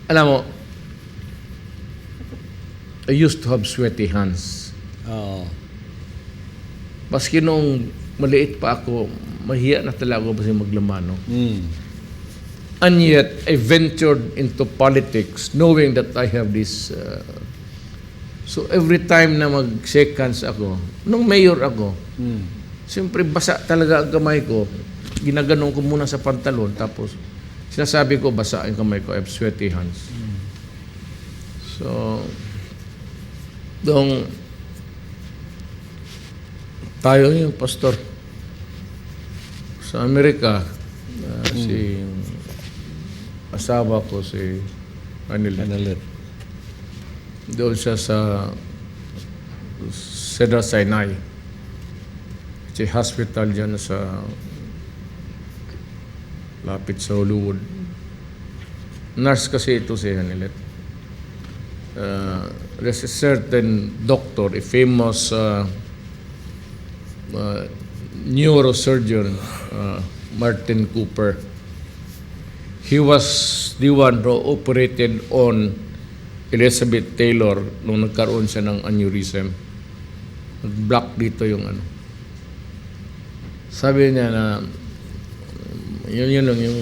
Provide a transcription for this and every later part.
Alam mo, I used to have sweaty hands. Oo. Maski nung maliit pa ako, mahiya na talaga ako kasi maglamano. And yet, I ventured into politics knowing that I have this... so every time na mag-shake hands ako, nung mayor ako, siyempre basa talaga ang kamay ko. Ginaganon ko muna sa pantalon, tapos sinasabi ko, basa ang kamay ko, I have sweaty hands. So, tayo yung pastor sa Amerika, si asawa ko, si Anilet. Doon siya sa Cedar Sinai. Si hospital dyan sa lapit sa Hollywood. Nurse kasi ito si Anilet. There's a certain doctor, a famous neurosurgeon, Martin Cooper. He was the one who operated on Elizabeth Taylor nung nagkaroon siya ng aneurysm. Nag-block dito yung ano. Sabi niya na yun lang yung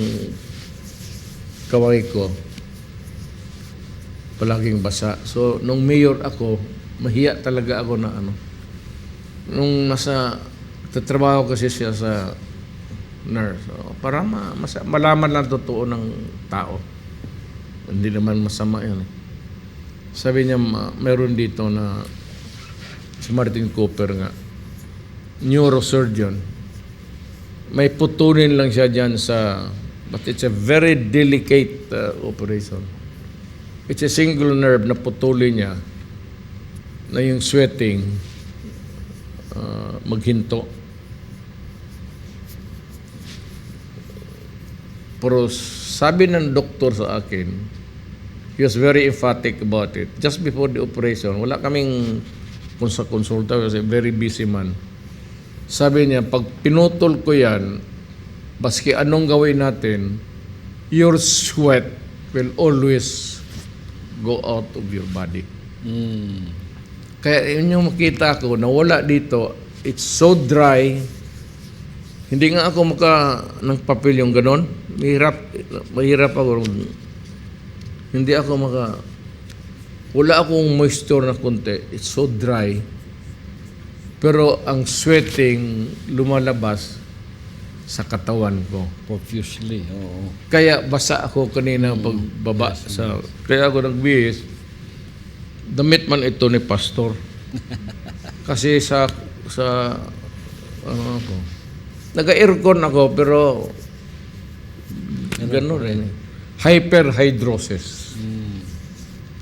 kaway ko. Palaging basa. So, nung mayor ako, mahiya talaga ako na ano. Nung tatrabaho kasi siya sa nurse. So, para malaman lang totoo ng tao. Hindi naman masama yan. Sabi niya, meron dito na si Martin Cooper nga, neurosurgeon. May putulin lang siya dyan sa, but it's a very delicate operation. It's a single nerve na putulin niya na yung sweating maghinto. Pero sabi ng doktor sa akin, he was very emphatic about it. Just before the operation, wala kaming konsulta kasi very busy man. Sabi niya, pag pinutol ko yan, baski anong gawin natin, your sweat will always go out of your body. Kaya yun yung makita ko, nawala dito, it's so dry, hindi nga ako ng papel yung ganon. Mahirap ako. Hindi ako wala akong moisture na konti. It's so dry. Pero ang sweating lumalabas sa katawan ko. Profusely, oo. Kaya basa ako kanina pagbaba sa... Kaya ako nagbihis. Damit man ito ni pastor. Kasi sa ano ako. Nag-aircon ako pero gano'n rin. Hyperhidrosis.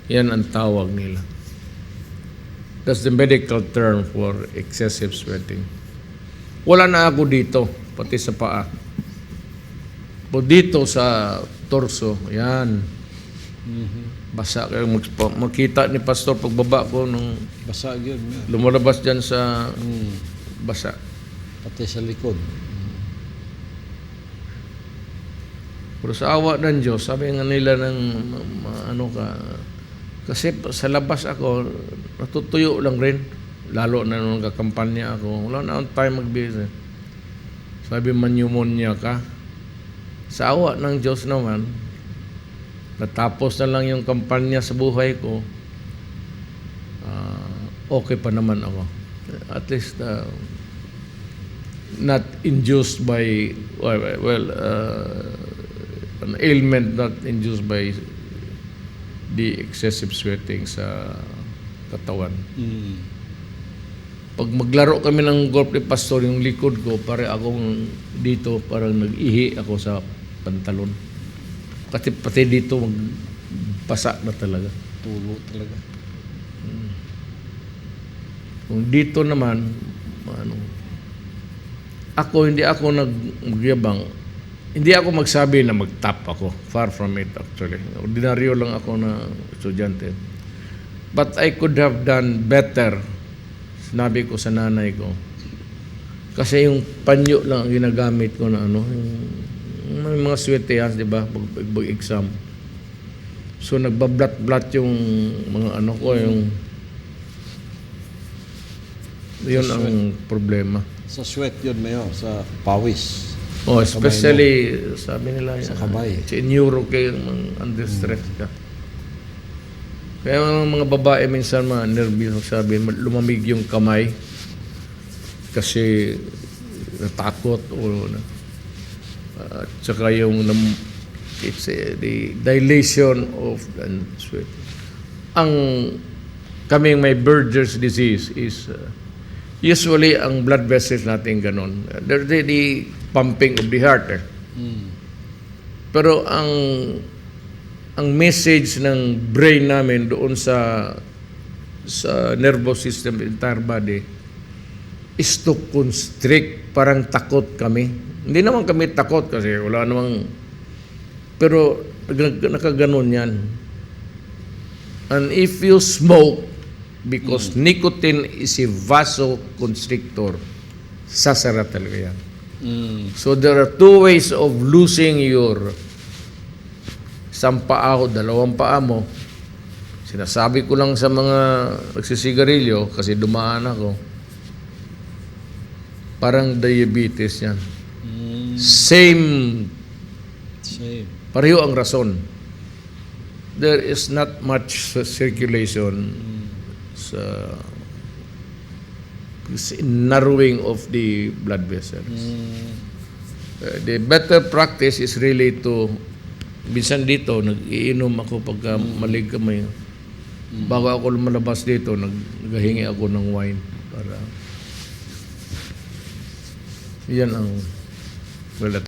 Yan ang tawag nila. That's the medical term for excessive sweating. Wala na ako dito, pati sa paa. O dito sa torso, yan. Basa. Kaya makita ni pastor pagbaba ko nung Basa yun. lumalabas dyan sa basa. Pati sa likod. Pero sa awa ng Diyos, sabi nga nila ng ano ka, kasi sa labas ako, natutuyo lang rin. Lalo na nung kakampanya ako. Wala na akong time mag-business. Sabi, pneumonia ka. Sa awa ng Diyos naman, natapos na lang yung kampanya sa buhay ko, okay pa naman ako. At least, not induced by, an ailment not induced by the excessive sweating sa katawan. Pag maglaro kami ng golf ni pastor, yung likod ko, pare akong dito, parang nag-ihi ako sa pantalon. Pati dito, magbasa na talaga. Tulo talaga. Kung dito naman, hindi ako nagyabang. Hindi ako magsabi na mag-top ako. Far from it, actually. Ordinaryo lang ako na estudyante. But I could have done better. Sinabi ko sa nanay ko. Kasi yung panyo lang ang ginagamit ko na ano. May mga sweaty hands, di ba? Pag exam. So nagbablat-blat yung mga ano ko, yun ang problema. Sa sweat yun, Mayor. Sa pawis. Oh, especially, sabi nila, Sa kamay. neuro kayo, under stress ka. Kaya mga babae minsan nervous, sabi, lumamig yung kamay kasi natakot o at saka yung it's the dilation of the sweat. Ang kaming may Berger's disease is usually ang blood vessels natin ganun. They're the pumping of the heart. Pero ang message ng brain namin doon sa nervous system, entire body, is to constrict. Parang takot kami. Hindi naman kami takot kasi wala namang, pero nakaganon yan. And if you smoke, because nicotine is a vasoconstrictor, sasara talaga yan. So there are two ways of losing your isang paa o dalawang paa mo. Sinasabi ko lang sa mga nagsisigarilyo kasi dumaan ako. Parang diabetes yan. Same. Pareho ang rason. There is not much circulation sa narrowing of the blood vessels. The better practice is really to, minsan dito, nag-iinom ako pagka malig kamay. Bago ako lumalabas dito, naghahingi ako ng wine para yan ang